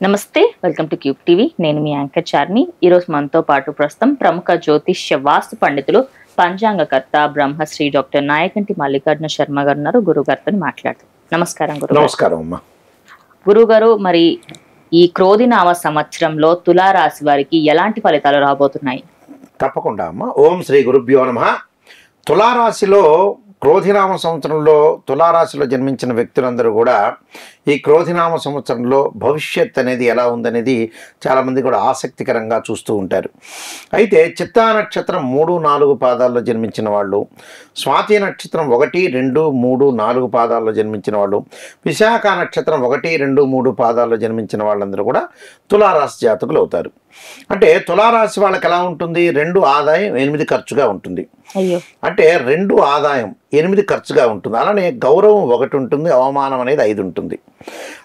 నమస్తే, welcome to cube TV. నేను మీ anchor చార్ని. ఈరోజు మనతో పాటు ప్రస్తుతం ప్రముఖ జ్యోతిష్య వాస్తు పండితులు, పంచాంగకర్త బ్రహ్మశ్రీ డాక్టర్ నాయకంటి మల్లికార్జున శర్మ గారు ఉన్నారు. గురువు గారితో మాట్లాడుతాం. నమస్కారం గురువు. నమస్కారం అమ్మా. గురువు గారు, మరి ఈ క్రోధినామ సంవత్సరంలో తులారాశి వారికి ఎలాంటి ఫలితాలు రాబోతున్నాయి? తప్పకుండా అమ్మా. ఓం శ్రీ గురుభ్యో నమః. తులారాశిలో క్రోధినామ సంవత్సరంలో తులారాశిలో జన్మించిన వ్యక్తులందరూ కూడా ఈ క్రోధినామ సంవత్సరంలో భవిష్యత్ అనేది ఎలా ఉందనేది చాలామంది కూడా ఆసక్తికరంగా చూస్తూ ఉంటారు. అయితే చిత్తా నక్షత్రం 3, 4 పాదాల్లో జన్మించిన వాళ్ళు, స్వాతి నక్షత్రం 1, 2, 3, 4 పాదాల్లో జన్మించిన వాళ్ళు, విశాఖ నక్షత్రం 1, 2, 3 పాదాల్లో జన్మించిన వాళ్ళందరూ కూడా తులారాశి జాతకులు అవుతారు. అంటే తులారాశి వాళ్ళకి ఎలా ఉంటుంది? 2 ఆదాయం 8 ఖర్చుగా ఉంటుంది. అంటే 2 ఆదాయం 8 ఖర్చుగా ఉంటుంది. అలానే గౌరవం 1 ఉంటుంది, అవమానం అనేది 5 ఉంటుంది.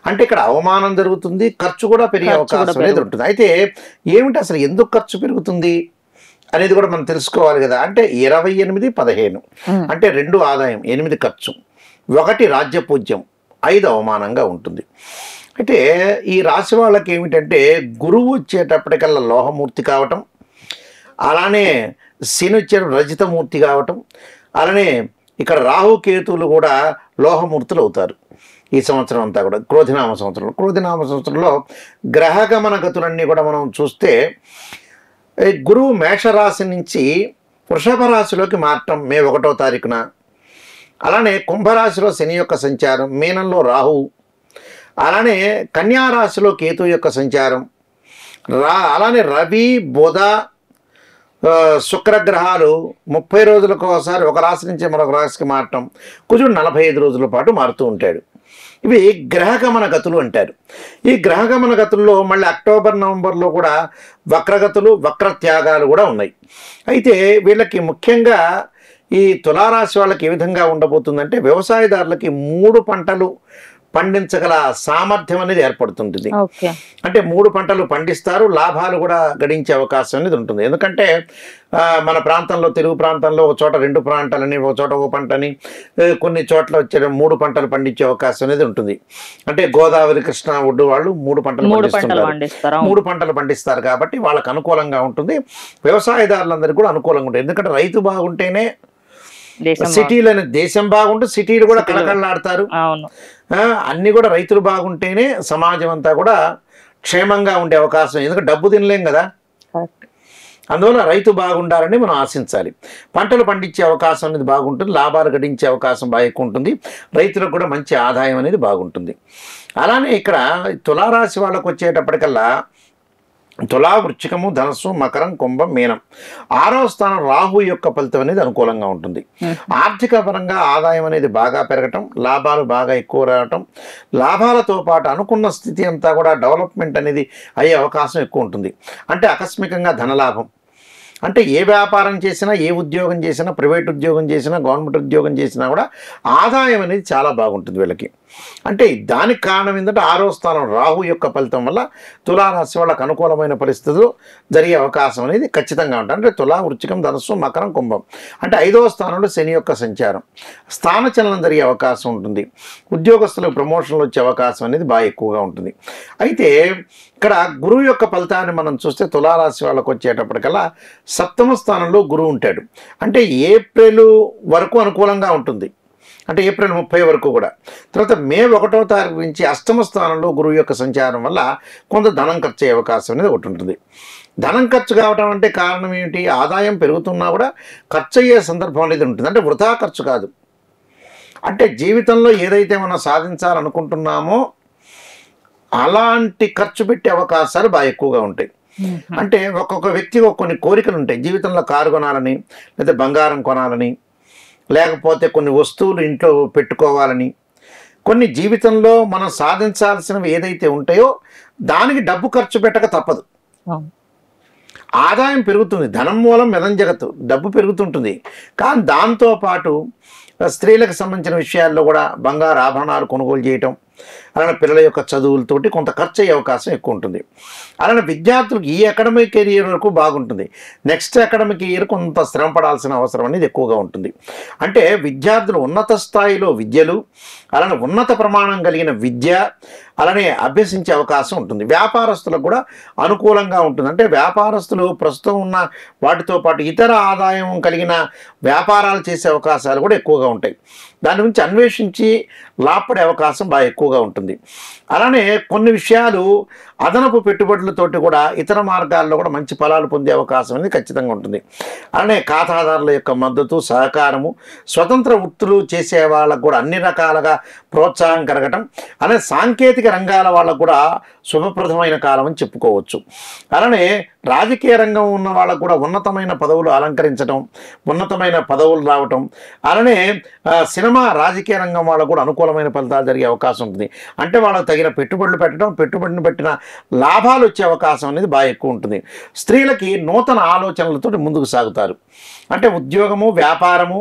అంటే ఇక్కడ అవమానం జరుగుతుంది, ఖర్చు కూడా పెరిగే అవకాశం అనేది ఉంటుంది. అయితే ఏమిటి అసలు ఎందుకు ఖర్చు పెరుగుతుంది అనేది కూడా మనం తెలుసుకోవాలి కదా. అంటే 28, 15 అంటే 2 ఆదాయం 8 ఖర్చు, 1 రాజ్యపూజ్యం, 5 అవమానంగా ఉంటుంది. అయితే ఈ రాశి వాళ్ళకి ఏమిటంటే గురువు వచ్చేటప్పటికల్లా లోహమూర్తి కావటం, అలానే శని వచ్చే రజితమూర్తి కావటం, అలానే ఇక్కడ రాహుకేతువులు కూడా లోహమూర్తులు అవుతారు ఈ సంవత్సరం అంతా కూడా. క్రోధినామ సంవత్సరంలో గ్రహగమన గతులన్నీ కూడా మనం చూస్తే గురువు మేషరాశి నుంచి వృషభ రాశిలోకి మారటం మే 1వ తారీఖున, అలానే కుంభరాశిలో శని యొక్క సంచారం, మీనంలో రాహు, అలానే కన్యారాశిలో కేతు యొక్క సంచారం, అలానే రవి, బుధ, శుక్రగ్రహాలు 30 రోజులకు ఒకసారి ఒక రాశి నుంచి మరొక రాశికి మారటం, కుజుడు 45 రోజుల పాటు మారుతూ ఉంటాడు. ఇవి గ్రహగమన గతులు అంటారు. ఈ గ్రహగమన గతుల్లో మళ్ళీ అక్టోబర్, నవంబర్లో కూడా వక్రగతులు, వక్రత్యాగాలు కూడా ఉన్నాయి. అయితే వీళ్ళకి ముఖ్యంగా ఈ తులారాశి వాళ్ళకి ఏ విధంగా ఉండబోతుందంటే వ్యవసాయదారులకి 3 పంటలు పండించగల సామర్థ్యం అనేది ఏర్పడుతుంటుంది. అంటే 3 పంటలు పండిస్తారు, లాభాలు కూడా గడించే అవకాశం అనేది ఉంటుంది. ఎందుకంటే మన ప్రాంతంలో, తెలుగు ప్రాంతంలో ఒక చోట 2 పంటలని, ఒక చోట 1 పంటని, కొన్ని చోట్ల వచ్చే 3 పంటలు పండించే అవకాశం అనేది ఉంటుంది. అంటే గోదావరి, కృష్ణా ఒడ్డు వాళ్ళు 3 పంటలు పండిస్తారు, 3 పంటలు పండిస్తారు కాబట్టి వాళ్ళకు అనుకూలంగా ఉంటుంది. వ్యవసాయదారులందరికీ కూడా అనుకూలంగా ఉంటుంది. ఎందుకంటే రైతు బాగుంటేనే సిటీలను, దేశం బాగుంటే సిటీలు కూడా కళకళలాడతారు. అన్ని కూడా రైతులు బాగుంటేనే సమాజం అంతా కూడా క్షేమంగా ఉండే అవకాశం. ఎందుకంటే డబ్బు తినలేం కదా, అందువల్ల రైతు బాగుండాలని మనం ఆశించాలి. పంటలు పండించే అవకాశం అనేది బాగుంటుంది, లాభాలు గడించే అవకాశం బాగా ఎక్కువ ఉంటుంది, రైతులకు కూడా మంచి ఆదాయం అనేది బాగుంటుంది. అలానే ఇక్కడ తులారాశి వాళ్ళకు వచ్చేటప్పటికల్లా తులా, వృశ్చికము, ధనస్సు, మకరం, కుంభం, మీనం 6వ స్థానం రాహు యొక్క ఫలితం అనేది అనుకూలంగా ఉంటుంది. ఆర్థిక పరంగా ఆదాయం అనేది బాగా పెరగటం, లాభాలు బాగా ఎక్కువ రావటం, లాభాలతో పాటు అనుకున్న స్థితి అంతా కూడా డెవలప్మెంట్ అనేది అయ్యే అవకాశం ఎక్కువ ఉంటుంది. అంటే ఆకస్మికంగా ధనలాభం, అంటే ఏ వ్యాపారం చేసినా, ఏ ఉద్యోగం చేసినా, ప్రైవేట్ ఉద్యోగం చేసినా, గవర్నమెంట్ ఉద్యోగం చేసినా కూడా ఆదాయం అనేది చాలా బాగుంటుంది వీళ్ళకి. అంటే దానికి కారణం ఏంటంటే 6వ స్థానం రాహు యొక్క ఫలితం వల్ల తులారాశి వాళ్ళకు అనుకూలమైన పరిస్థితులు జరిగే అవకాశం అనేది ఖచ్చితంగా ఉంటుంది. అంటే తులా, వృశ్చికం, ధనస్సు, మకరం, కుంభం అంటే 5వ స్థానంలో శని యొక్క సంచారం, స్థానచలనం జరిగే అవకాశం ఉంటుంది. ఉద్యోగస్తులకు ప్రమోషన్లు వచ్చే అవకాశం అనేది బాగా ఎక్కువగా ఉంటుంది. అయితే ఇక్కడ గురువు యొక్క ఫలితాన్ని మనం చూస్తే తులారాశి వాళ్ళకు వచ్చేటప్పటికల్లా 7వ స్థానంలో గురువు ఉంటాడు. అంటే ఏప్రిల్ వరకు అనుకూలంగా ఉంటుంది, అంటే ఏప్రిల్ 30 వరకు కూడా. తర్వాత మే 1వ తారీఖు నుంచి 8వ స్థానంలో గురువు యొక్క సంచారం వల్ల కొంత ధనం ఖర్చు అయ్యే అవకాశం అనేది ఒకటి ఉంటుంది. ధనం ఖర్చు కావడం అంటే కారణం ఏమిటి? ఆదాయం పెరుగుతున్నా కూడా ఖర్చు అయ్యే సందర్భం అనేది ఉంటుంది. అంటే వృధా ఖర్చు కాదు, అంటే జీవితంలో ఏదైతే మనం సాధించాలనుకుంటున్నామో అలాంటి ఖర్చు పెట్టే అవకాశాలు బాగా ఎక్కువగా ఉంటాయి. అంటే ఒక్కొక్క వ్యక్తికి కొన్ని కోరికలు ఉంటాయి. జీవితంలో కారు కొనాలని, లేదా బంగారం కొనాలని, లేకపోతే కొన్ని వస్తువులు ఇంట్లో పెట్టుకోవాలని, కొన్ని జీవితంలో మనం సాధించాల్సినవి ఏదైతే ఉంటాయో దానికి డబ్బు ఖర్చు పెట్టక తప్పదు. ఆదాయం పెరుగుతుంది, ధనం మూలం మెదం జగత్తు, డబ్బు పెరుగుతుంటుంది. కానీ దాంతోపాటు స్త్రీలకు సంబంధించిన విషయాల్లో కూడా బంగారు ఆభరణాలు కొనుగోలు చేయటం, అలానే పిల్లల యొక్క చదువులతోటి కొంత ఖర్చు అయ్యే అవకాశం ఎక్కువ ఉంటుంది. అలానే విద్యార్థులకు ఈ అకాడమిక్ కెరియర్ వరకు బాగుంటుంది, నెక్స్ట్ అకాడమిక్ ఇయర్ కొంత శ్రమ పడాల్సిన అవసరం అనేది ఎక్కువగా ఉంటుంది. అంటే విద్యార్థులు ఉన్నత స్థాయిలో విద్యలు, అలానే ఉన్నత ప్రమాణం కలిగిన విద్య అలానే అభ్యసించే అవకాశం ఉంటుంది. వ్యాపారస్తులకు కూడా అనుకూలంగా ఉంటుంది. అంటే వ్యాపారస్తులు ప్రస్తుతం ఉన్న వాటితో పాటు ఇతర ఆదాయం కలిగిన వ్యాపారాలు చేసే అవకాశాలు కూడా ఎక్కువగా ఉంటాయి. దాని గురించి అన్వేషించి లాభపడే అవకాశం బాగా ఎక్కువగా ఉంటుంది. అలానే కొన్ని విషయాలు అదనపు పెట్టుబడులతోటి కూడా ఇతర మార్గాల్లో కూడా మంచి ఫలాలు పొందే అవకాశం అనేది ఖచ్చితంగా ఉంటుంది. అలానే ఖాతాదారుల యొక్క మద్దతు, సహకారము, స్వతంత్ర వృత్తులు చేసే వాళ్ళకు కూడా అన్ని రకాలుగా ప్రోత్సాహం కలగటం, అలానే సాంకేతిక రంగాల వాళ్ళకు కూడా శుభప్రదమైన కాలం అని చెప్పుకోవచ్చు. అలానే రాజకీయ రంగం ఉన్న వాళ్ళకు కూడా ఉన్నతమైన పదవులు అలంకరించడం, ఉన్నతమైన పదవులు రావటం, అలానే సినిమా రాజకీయ రంగం వాళ్ళకు కూడా అనుకూలమైన ఫలితాలు జరిగే అవకాశం ఉంటుంది. అంటే వాళ్ళకు తగిన పెట్టుబడులు పెట్టడం, పెట్టుబడిని పెట్టిన లాభాలు వచ్చే అవకాశం అనేది బాగా ఎక్కువ ఉంటుంది. స్త్రీలకి నూతన ఆలోచనలతో ముందుకు సాగుతారు. అంటే ఉద్యోగము, వ్యాపారము,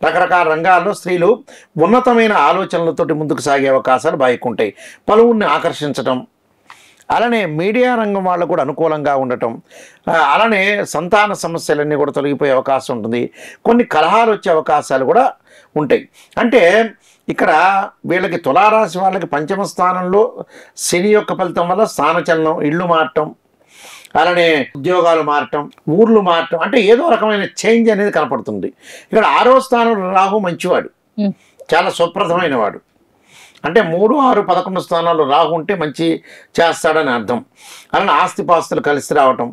రకరకాల రంగాల్లో స్త్రీలు ఉన్నతమైన ఆలోచనలతోటి ముందుకు సాగే అవకాశాలు బాగా ఎక్కువ ఉంటాయి. పలువురిని ఆకర్షించడం, అలానే మీడియా రంగం వాళ్ళకు కూడా అనుకూలంగా ఉండటం, అలానే సంతాన సమస్యలన్నీ కూడా తొలగిపోయే అవకాశం ఉంటుంది. కొన్ని కలహాలు వచ్చే అవకాశాలు కూడా ఉంటాయి. అంటే ఇక్కడ వీళ్ళకి తులారాశి వాళ్ళకి పంచమ స్థానంలో శని యొక్క ఫలితం వల్ల స్థానచలనం, ఇళ్ళు మారటం, అలానే ఉద్యోగాలు మారటం, ఊర్లు మారటం, అంటే ఏదో రకమైన చేంజ్ అనేది కనపడుతుంది. ఇక్కడ 6వ స్థానంలో రాహు మంచివాడు, చాలా సుప్రదమైన వాడు. అంటే 3, 6, 11 స్థానాల్లో రాహు ఉంటే మంచి చేస్తాడని అర్థం. అలానే ఆస్తిపాస్తులు కలిసి రావటం,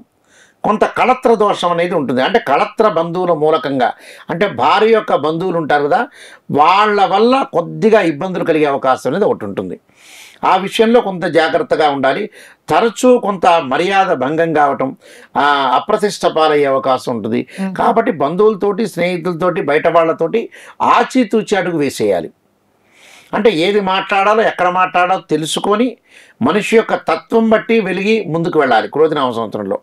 కొంత కళత్ర దోషం అనేది ఉంటుంది. అంటే కళత్ర బంధువుల మూలకంగా, అంటే భార్య యొక్క బంధువులు ఉంటారు కదా, వాళ్ళ వల్ల కొద్దిగా ఇబ్బందులు కలిగే అవకాశం అనేది ఒకటి ఉంటుంది. ఆ విషయంలో కొంత జాగ్రత్తగా ఉండాలి. తరచూ కొంత మర్యాద భంగం కావటం, అప్రతిష్ట పాలయ్యే అవకాశం ఉంటుంది. కాబట్టి బంధువులతోటి, స్నేహితులతోటి, బయట వాళ్ళతోటి ఆచితూచి అడుగు వేసేయాలి. అంటే ఏది మాట్లాడాలో, ఎక్కడ మాట్లాడాలో తెలుసుకొని మనిషి యొక్క తత్వం బట్టి వెలిగి ముందుకు వెళ్ళాలి. క్రోధినామ సంవత్సరంలో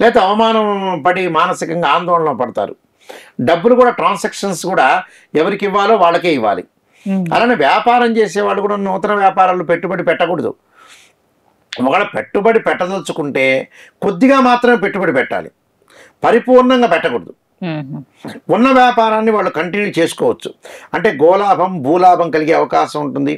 లేదా అవమానం పడి మానసికంగా ఆందోళన పడతారు. డబ్బులు కూడా ట్రాన్సాక్షన్స్ కూడా ఎవరికి ఇవ్వాలో వాళ్ళకే ఇవ్వాలి. అలానే వ్యాపారం చేసేవాళ్ళు కూడా నూతన వ్యాపారాలు పెట్టుబడి పెట్టకూడదు. ఒకవేళ పెట్టుబడి పెట్టదలుచుకుంటే కొద్దిగా మాత్రమే పెట్టుబడి పెట్టాలి, పరిపూర్ణంగా పెట్టకూడదు. ఉన్న వ్యాపారాన్ని వాళ్ళు కంటిన్యూ చేసుకోవచ్చు. అంటే గోలాభం, భూలాభం కలిగే అవకాశం ఉంటుంది.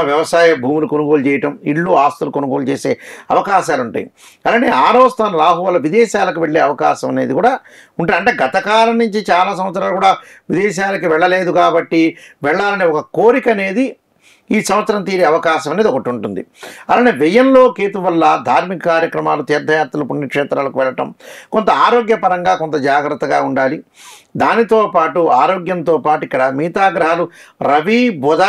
వ్యవసాయ భూములు కొనుగోలు చేయటం, ఇళ్ళు, ఆస్తులు కొనుగోలు చేసే అవకాశాలు ఉంటాయి. అలానే 6వ స్థానం రాహు వల్ల విదేశాలకు వెళ్ళే అవకాశం అనేది కూడా ఉంటుంది. అంటే గత కాలం నుంచి చాలా సంవత్సరాలు కూడా విదేశాలకు వెళ్ళలేదు కాబట్టి వెళ్ళాలనే ఒక కోరిక అనేది ఈ సంవత్సరం తీరే అవకాశం అనేది ఒకటి ఉంటుంది. అలానే వ్యయంలో కేతు వల్ల ధార్మిక కార్యక్రమాలు, తీర్థయాత్రలు, పుణ్యక్షేత్రాలకు వెళ్ళటం, కొంత ఆరోగ్యపరంగా కొంత జాగ్రత్తగా ఉండాలి. దానితో పాటు ఆరోగ్యంతో పాటు ఇక్కడ మిగతా గ్రహాలు రవి, బుధ,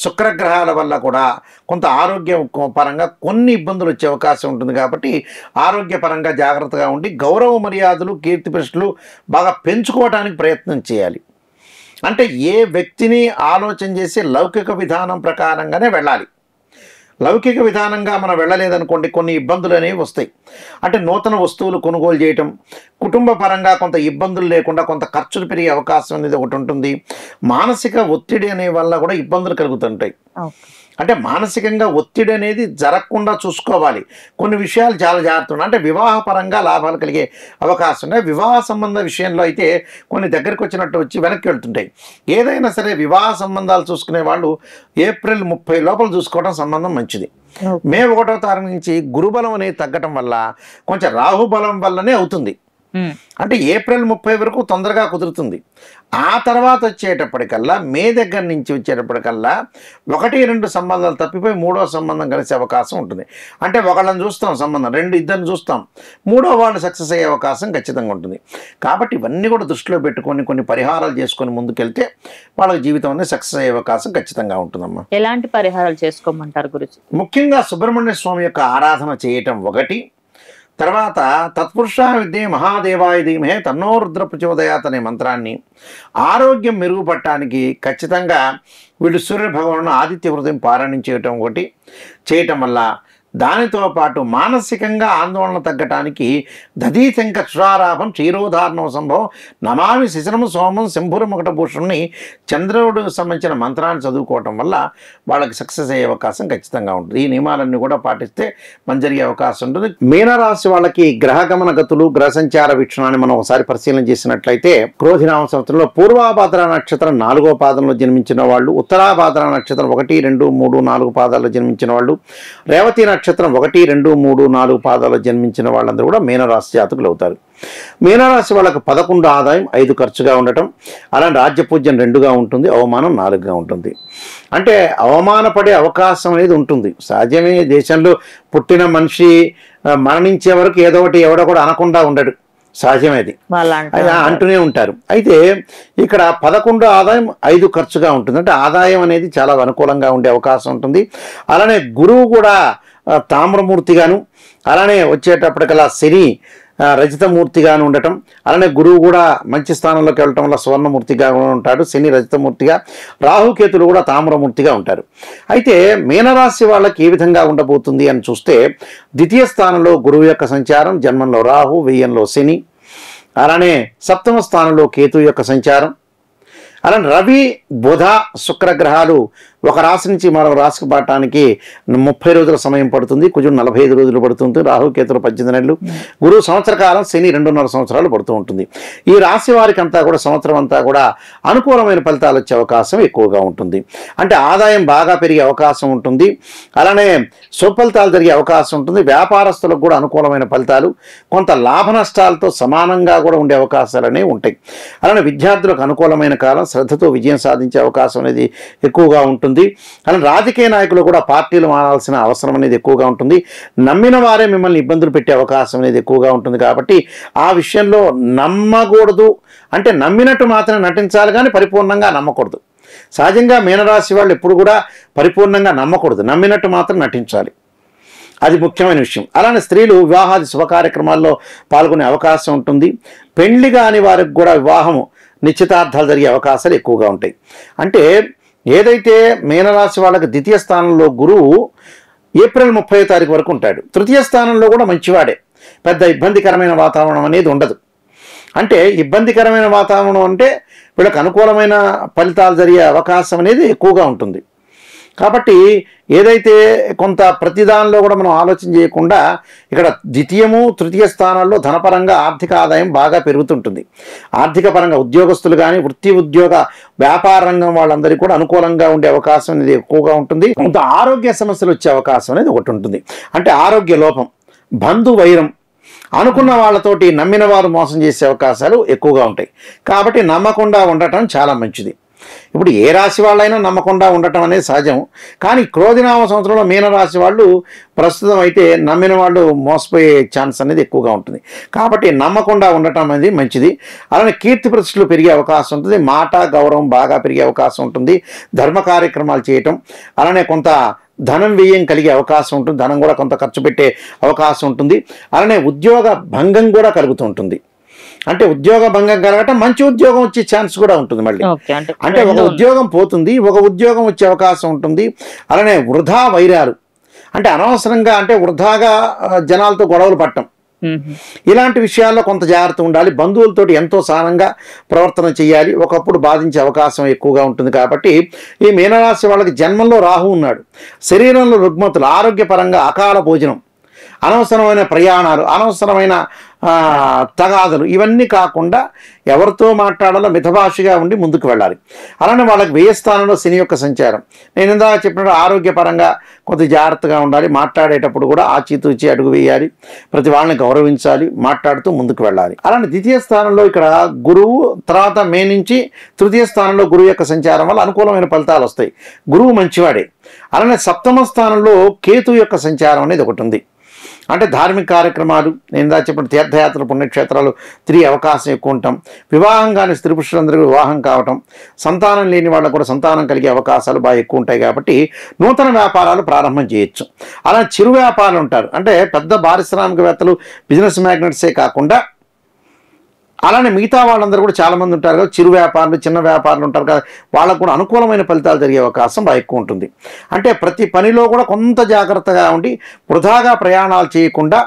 శుక్రగ్రహాల వల్ల కూడా కొంత ఆరోగ్యం పరంగా కొన్ని ఇబ్బందులు వచ్చే అవకాశం ఉంటుంది. కాబట్టి ఆరోగ్యపరంగా జాగ్రత్తగా ఉండి గౌరవ మర్యాదలు, కీర్తి ప్రతిష్టలు బాగా పెంచుకోవడానికి ప్రయత్నం చేయాలి. అంటే ఏ వ్యక్తిని ఆలోచన చేసి లౌకిక విధానం ప్రకారంగానే వెళ్ళాలి. లౌకిక విధానంగా మనం వెళ్ళలేదనుకోండి కొన్ని ఇబ్బందులు అనేవి వస్తాయి. అంటే నూతన వస్తువులు కొనుగోలు చేయటం, కుటుంబ పరంగా కొంత ఇబ్బందులు లేకుండా కొంత ఖర్చులు పెరిగే అవకాశం అనేది ఒకటి ఉంటుంది. మానసిక ఒత్తిడి అనే వల్ల కూడా ఇబ్బందులు కలుగుతుంటాయి. అంటే మానసికంగా ఒత్తిడి అనేది జరగకుండా చూసుకోవాలి. కొన్ని విషయాలు చాలా జాగ్రత్త. అంటే వివాహపరంగా లాభాలు కలిగే అవకాశం ఉన్నాయి. వివాహ సంబంధ విషయంలో అయితే కొన్ని దగ్గరికి వచ్చినట్టు వచ్చి వెనక్కి వెళ్తుంటాయి. ఏదైనా సరే వివాహ సంబంధాలు చూసుకునే వాళ్ళు ఏప్రిల్ 30 లోపల చూసుకోవడం సంబంధం మంచిది. మే 1వ తారీఖు నుంచి గురుబలం అనేది తగ్గటం వల్ల కొంచెం రాహుబలం వల్లనే అవుతుంది. అంటే ఏప్రిల్ 30 వరకు తొందరగా కుదురుతుంది. ఆ తర్వాత వచ్చేటప్పటికల్లా మే దగ్గర నుంచి వచ్చేటప్పటికల్లా 1, 2 సంబంధాలు తప్పిపోయి 3వ సంబంధం కలిసే అవకాశం ఉంటుంది. అంటే ఒకళ్ళని చూస్తాం సంబంధం, 2 ఇద్దరిని చూస్తాం, 3వ వాళ్ళు సక్సెస్ అయ్యే అవకాశం ఖచ్చితంగా ఉంటుంది. కాబట్టి ఇవన్నీ కూడా దృష్టిలో పెట్టుకొని కొన్ని పరిహారాలు చేసుకొని ముందుకెళ్తే వాళ్ళ జీవితం అనేది సక్సెస్ అయ్యే అవకాశం ఖచ్చితంగా ఉంటుందమ్మా. ఎలాంటి పరిహారాలు చేసుకోమంటారు గురుజీ? ముఖ్యంగా సుబ్రహ్మణ్య స్వామి యొక్క ఆరాధన చేయటం ఒకటి. తర్వాత తత్పురుషా విద్యే మహాదేవాయ ధీమహే తన్నో రుద్ర ప్రచోదయాత్ అనే మంత్రాన్ని ఆరోగ్యం మెరుగుపడటానికి ఖచ్చితంగా వీళ్ళు సూర్య భగవాను ఆదిత్య హృదయం పారాయణం చేయటం ఒకటి చేయటం వల్ల దానితో పాటు మానసికంగా ఆందోళన తగ్గటానికి దధీశంక క్షురారాభం క్షీరోధారణం సంభవం నమామి శిశిరము సోమం శంభురముకటభూషుణ్ణి చంద్రుడికి సంబంధించిన మంత్రాన్ని చదువుకోవటం వల్ల వాళ్ళకి సక్సెస్ అయ్యే అవకాశం ఖచ్చితంగా ఉంటుంది. ఈ నియమాలన్నీ కూడా పాటిస్తే మంచి జరిగే అవకాశం ఉంటుంది. మీనరాశి వాళ్ళకి గ్రహగమన గతులు గ్రహ సంచార వీక్షణాన్ని మనం ఒకసారి పరిశీలన చేసినట్లయితే క్రోధినామ సంవత్సరంలో పూర్వాభాద్ర నక్షత్రం 4వ పాదంలో జన్మించిన వాళ్ళు, ఉత్తరాభాద్ర నక్షత్రం 1, 2, 3, 4 పాదాల్లో జన్మించిన వాళ్ళు, రేవతి నక్షత్రం 1, 2, 3, 4 పాదాల్లో జన్మించిన వాళ్ళందరూ కూడా మీనరాశి జాతకులు అవుతారు. మీనరాశి వాళ్ళకు 11 ఆదాయం 5 ఖర్చుగా ఉండటం, అలాంటి రాజ్యపూజ్యం 2గా ఉంటుంది, అవమానం 4గా ఉంటుంది. అంటే అవమానపడే అవకాశం అనేది ఉంటుంది. సహజమే, దేశంలో పుట్టిన మనిషి మరణించే వరకు ఏదో ఒకటి ఎవడో కూడా అనకుండా ఉండడు, సహజమేది, అంటూనే ఉంటారు. అయితే ఇక్కడ 11 ఆదాయం 5 ఖర్చుగా ఉంటుంది. అంటే ఆదాయం అనేది చాలా అనుకూలంగా ఉండే అవకాశం ఉంటుంది. అలానే గురువు కూడా తామ్రమూర్తిగాను, అలానే వచ్చేటప్పటికల్లా శని రజితమూర్తిగాను ఉండటం, అలానే గురువు కూడా మంచి స్థానంలోకి వెళ్ళటం వల్ల స్వర్ణమూర్తిగా ఉంటాడు, శని రజితమూర్తిగా, రాహుకేతులు కూడా తామ్రమూర్తిగా ఉంటారు. అయితే మీనరాశి వాళ్ళకి ఏ విధంగా ఉండబోతుంది అని చూస్తే, ద్వితీయ స్థానంలో గురువు యొక్క సంచారం, జన్మంలో రాహు, వ్యయంలో శని, అలానే సప్తమ స్థానంలో కేతు యొక్క సంచారం, అలానే రవి బుధ శుక్రగ్రహాలు ఒక రాశి నుంచి మరొక రాశికి పడటానికి 30 రోజుల సమయం పడుతుంది. కుజుడు 45 రోజులు పడుతుంది, రాహుకేతులు 18 నెలలు, గురువు సంవత్సర కాలం, శని 2.5 సంవత్సరాలు పడుతూ ఉంటుంది. ఈ రాశి వారికి అంతా కూడా సంవత్సరం అంతా కూడా అనుకూలమైన ఫలితాలు వచ్చే అవకాశం ఎక్కువగా ఉంటుంది. అంటే ఆదాయం బాగా పెరిగే అవకాశం ఉంటుంది, అలానే సుఫలితాలు జరిగే అవకాశం ఉంటుంది. వ్యాపారస్తులకు కూడా అనుకూలమైన ఫలితాలు, కొంత లాభ నష్టాలతో సమానంగా కూడా ఉండే అవకాశాలు అనేవి ఉంటాయి. అలానే విద్యార్థులకు అనుకూలమైన కాలం, శ్రద్ధతో విజయం సాధించే అవకాశం అనేది ఎక్కువగా ఉంటుంది. అలానే రాజకీయ నాయకులు కూడా పార్టీలు మారాల్సిన అవసరం అనేది ఎక్కువగా ఉంటుంది. నమ్మిన వారే మిమ్మల్ని ఇబ్బందులు పెట్టే అవకాశం అనేది ఎక్కువగా ఉంటుంది. కాబట్టి ఆ విషయంలో నమ్మకూడదు, అంటే నమ్మినట్టు మాత్రమే నటించాలి కానీ పరిపూర్ణంగా నమ్మకూడదు. సహజంగా మీనరాశి వాళ్ళు ఎప్పుడు కూడా పరిపూర్ణంగా నమ్మకూడదు, నమ్మినట్టు మాత్రం నటించాలి, అది ముఖ్యమైన విషయం. అలానే స్త్రీలు వివాహాది శుభ కార్యక్రమాల్లో పాల్గొనే అవకాశం ఉంటుంది. పెళ్లి కాని వారికి కూడా వివాహము నిశ్చితార్థాలు జరిగే అవకాశాలు ఎక్కువగా ఉంటాయి. అంటే ఏదైతే మీనరాశి వాళ్ళకి ద్వితీయ స్థానంలో గురువు ఏప్రిల్ 30వ తారీఖు వరకు ఉంటాడు, తృతీయ స్థానంలో కూడా మంచివాడే, పెద్ద ఇబ్బందికరమైన వాతావరణం అనేది ఉండదు. అంటే ఇబ్బందికరమైన వాతావరణం అంటే వీళ్ళకి అనుకూలమైన ఫలితాలు జరిగే అవకాశం అనేది ఎక్కువగా ఉంటుంది. కాబట్టి ఏదైతే కొంత ప్రతిదానిలో కూడా మనం ఆలోచన చేయకుండా ఇక్కడ ద్వితీయము తృతీయ స్థానాల్లో ధనపరంగా ఆర్థిక ఆదాయం బాగా పెరుగుతుంటుంది. ఆర్థిక పరంగా ఉద్యోగస్తులు కానీ, వృత్తి ఉద్యోగ వ్యాపార రంగం వాళ్ళందరికీ కూడా అనుకూలంగా ఉండే అవకాశం అనేది ఎక్కువగా ఉంటుంది. కొంత ఆరోగ్య సమస్యలు వచ్చే అవకాశం అనేది ఒకటి ఉంటుంది. అంటే ఆరోగ్య లోపం, బంధు వైరం, అనుకున్న వాళ్ళతోటి నమ్మిన వారు మోసం చేసే అవకాశాలు ఎక్కువగా ఉంటాయి. కాబట్టి నమ్మకుండా ఉండటం చాలా మంచిది. ఇప్పుడు ఏ రాశి వాళ్ళైనా నమ్మకుండా ఉండటం అనేది సహజం. కానీ క్రోధినామ సంవత్సరంలో మీనరాశి వాళ్ళు ప్రస్తుతం అయితే నమ్మిన వాళ్ళు మోసపోయే ఛాన్స్ అనేది ఎక్కువగా ఉంటుంది. కాబట్టి నమ్మకుండా ఉండటం అనేది మంచిది. అలానే కీర్తి ప్రతిష్టలు పెరిగే అవకాశం ఉంటుంది, మాట గౌరవం బాగా పెరిగే అవకాశం ఉంటుంది. ధర్మ కార్యక్రమాలు చేయటం, అలానే కొంత ధనం వ్యయం కలిగే అవకాశం ఉంటుంది, ధనం కూడా కొంత ఖర్చు పెట్టే అవకాశం ఉంటుంది. అలానే ఉద్యోగ భంగం కూడా కలుగుతూ ఉంటుంది. అంటే ఉద్యోగ భంగం కలగటం, మంచి ఉద్యోగం వచ్చే ఛాన్స్ కూడా ఉంటుంది మళ్ళీ. అంటే ఒక ఉద్యోగం పోతుంది, ఒక ఉద్యోగం వచ్చే అవకాశం ఉంటుంది. అలానే వృధా వైరాలు, అంటే అనవసరంగా అంటే వృధాగా జనాలతో గొడవలు పడటం, ఇలాంటి విషయాల్లో కొంత జాగ్రత్త ఉండాలి. బంధువులతోటి ఎంతో సహనంగా ప్రవర్తన చేయాలి, ఒకప్పుడు బాధించే అవకాశం ఎక్కువగా ఉంటుంది. కాబట్టి ఈ మీనరాశి వాళ్ళకి జన్మంలో రాహు ఉన్నాడు, శరీరంలో రుగ్మతులు, ఆరోగ్యపరంగా అకాల భోజనం, అనవసరమైన ప్రయాణాలు, అనవసరమైన తగాదులు, ఇవన్నీ కాకుండా ఎవరితో మాట్లాడాలో మితభాషగా ఉండి ముందుకు వెళ్ళాలి. అలానే వాళ్ళకి వ్యయ స్థానంలో శని యొక్క సంచారం, నేను ఇందాక చెప్పినట్టు ఆరోగ్యపరంగా కొంత జాగ్రత్తగా ఉండాలి. మాట్లాడేటప్పుడు కూడా ఆచితూచి అడుగు వేయాలి, ప్రతి వాళ్ళని గౌరవించాలి, మాట్లాడుతూ ముందుకు వెళ్ళాలి. అలానే ద్వితీయ స్థానంలో ఇక్కడ గురువు, తర్వాత మే నుంచి తృతీయ స్థానంలో గురువు యొక్క సంచారం వల్ల అనుకూలమైన ఫలితాలు వస్తాయి, గురువు మంచివాడే. అలానే సప్తమ స్థానంలో కేతు యొక్క సంచారం అనేది ఒకటి ఉంది. అంటే ధార్మిక కార్యక్రమాలు, నేను దా చెప్పిన తీర్థయాత్రలు, పుణ్యక్షేత్రాలు తిరిగే అవకాశం ఎక్కువ ఉంటాం. వివాహం కానీ స్త్రీ పురుషులందరికీ వివాహం కావటం, సంతానం లేని వాళ్ళకు కూడా సంతానం కలిగే అవకాశాలు బాగా ఎక్కువ ఉంటాయి. కాబట్టి నూతన వ్యాపారాలు ప్రారంభం చేయొచ్చు. అలా చిరు వ్యాపారాలు ఉంటారు, అంటే పెద్ద పారిశ్రామికవేత్తలు, బిజినెస్ మ్యాగ్నెట్సే కాకుండా అలానే మిగతా వాళ్ళందరూ కూడా చాలామంది ఉంటారు కదా, చిరు వ్యాపారులు, చిన్న వ్యాపారులు ఉంటారు కదా, వాళ్ళకు కూడా అనుకూలమైన ఫలితాలు జరిగే అవకాశం బాగా ఎక్కువ ఉంటుంది. అంటే ప్రతి పనిలో కూడా కొంత జాగ్రత్తగా ఉండి వృధాగా ప్రయాణాలు చేయకుండా,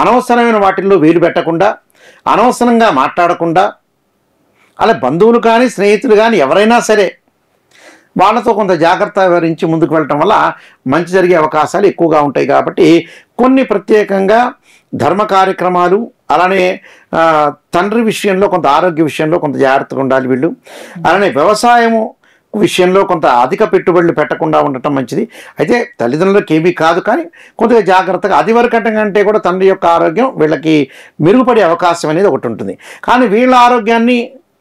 అనవసరమైన వాటిల్లో వేలు పెట్టకుండా, అనవసరంగా మాట్లాడకుండా, అలా బంధువులు కానీ స్నేహితులు కానీ ఎవరైనా సరే వాళ్ళతో కొంత జాగ్రత్త వహించి ముందుకు వెళ్ళటం వల్ల మంచి జరిగే అవకాశాలు ఎక్కువగా ఉంటాయి. కాబట్టి కొన్ని ప్రత్యేకంగా ధర్మ కార్యక్రమాలు, అలానే తండ్రి విషయంలో కొంత, ఆరోగ్య విషయంలో కొంత జాగ్రత్తగా ఉండాలి వీళ్ళు. అలానే వ్యవసాయము విషయంలో కొంత అధిక పెట్టుబడులు పెట్టకుండా ఉండటం మంచిది. అయితే తల్లిదండ్రులకు ఏమీ కాదు, కానీ కొద్దిగా జాగ్రత్తగా, అది వరకటం కంటే కూడా తండ్రి యొక్క ఆరోగ్యం వీళ్ళకి మెరుగుపడే అవకాశం అనేది ఒకటి ఉంటుంది. కానీ వీళ్ళ ఆరోగ్యాన్ని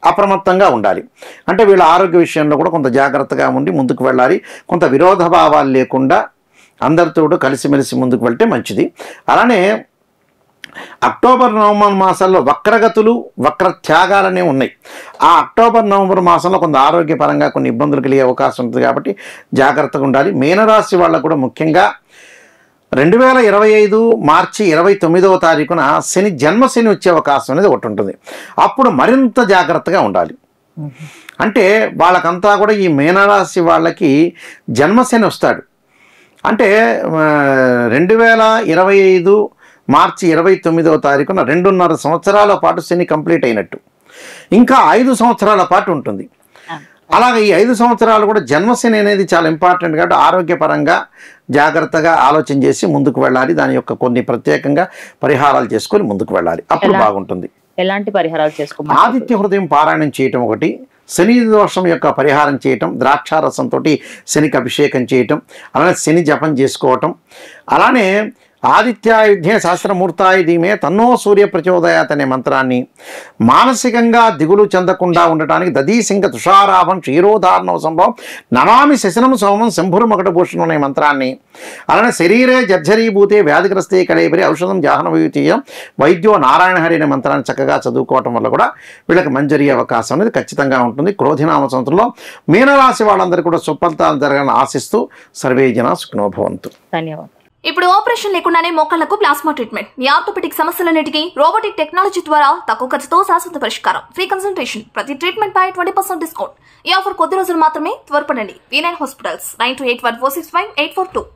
అప్రమత్తంగా ఉండాలి. అంటే వీళ్ళ ఆరోగ్య విషయంలో కూడా కొంత జాగ్రత్తగా ఉండి ముందుకు వెళ్ళాలి. కొంత విరోధ భావాలు లేకుండా అందరితో కూడా కలిసిమెలిసి ముందుకు వెళ్తే మంచిది. అలానే అక్టోబర్ నవంబర్ మాసాల్లో వక్రగతులు, వక్ర త్యాగాలనే ఉన్నాయి. ఆ అక్టోబర్ నవంబర్ మాసంలో కొంత ఆరోగ్యపరంగా కొన్ని ఇబ్బందులు కలిగే అవకాశం ఉంటుంది. కాబట్టి జాగ్రత్తగా ఉండాలి. మీనరాశి వాళ్ళకు కూడా ముఖ్యంగా 2025 మార్చి 29వ తారీఖున శని, జన్మశని వచ్చే అవకాశం అనేది ఒకటి ఉంటుంది. అప్పుడు మరింత జాగ్రత్తగా ఉండాలి. అంటే వాళ్ళకంతా కూడా, ఈ మీనరాశి వాళ్ళకి జన్మశని వస్తాడు. అంటే 2025 మార్చి 29వ తారీఖున 2.5 సంవత్సరాల పాటు శని కంప్లీట్ అయినట్టు. ఇంకా 5 సంవత్సరాల పాటు ఉంటుంది. అలాగే ఈ 5 సంవత్సరాలు కూడా జన్మశని అనేది చాలా ఇంపార్టెంట్. కాబట్టి ఆరోగ్యపరంగా జాగ్రత్తగా ఆలోచన చేసి ముందుకు వెళ్ళాలి. దాని యొక్క కొన్ని ప్రత్యేకంగా పరిహారాలు చేసుకొని ముందుకు వెళ్ళాలి. అప్పుడు బాగుంటుంది. ఎలాంటి పరిహారాలు చేసుకోవాలి? ఆదిత్య హృదయం పారాయణం చేయటం ఒకటి, శని దోషం యొక్క పరిహారం చేయటం, ద్రాక్షారసంతో శనికి అభిషేకం చేయటం, అలానే శని జపం చేసుకోవటం, అలానే ఆదిత్యాయుధ్యే సహస్రమూర్తాయ ధీమే తన్నో సూర్య ప్రచోదయాత్ అనే మంత్రాన్ని, మానసికంగా దిగులు చెందకుండా ఉండటానికి దదీసింగ తుషారాభం క్షీరోధారణం సంభవం నమామి శశనం సోమం శంభురుమకటభూషణం అనే మంత్రాన్ని, అలానే శరీరే జర్జరీభూతే వ్యాధిగ్రస్తే కళేబరి ఔషధం జాహ్నవీతీయం వైద్యో నారాయణ హరి అనే మంత్రాన్ని చక్కగా చదువుకోవటం వల్ల కూడా వీళ్ళకి మంచి జరిగే అవకాశం అనేది ఖచ్చితంగా ఉంటుంది. క్రోధినామ సంవత్సరంలో మీనరాశి వాళ్ళందరూ కూడా సుఫలితాలు జరగాలని ఆశిస్తూ సర్వే జనా సుఖినో భవంతు. ధన్యవాదాలు. ఇప్పుడు ఆపరేషన్ లేకుండానే మోకాళ్లకు ప్లాస్మా ట్రీట్మెంట్, మీ ఆర్థోపెటిక్ సమస్యలన్నిటికీ రోబోటిక్ టెక్నాలజీ ద్వారా తక్కువ ఖర్చుతో శాశ్వత పరిష్కారం, ఫ్రీ కన్సల్టేషన్, ప్రతి ట్రీట్మెంట్ పై 20% డిస్కౌంట్. ఈ ఆఫర్ కొద్ది రోజులు మాత్రమే. త్వరపడండి. V9 hospitals 9281465842.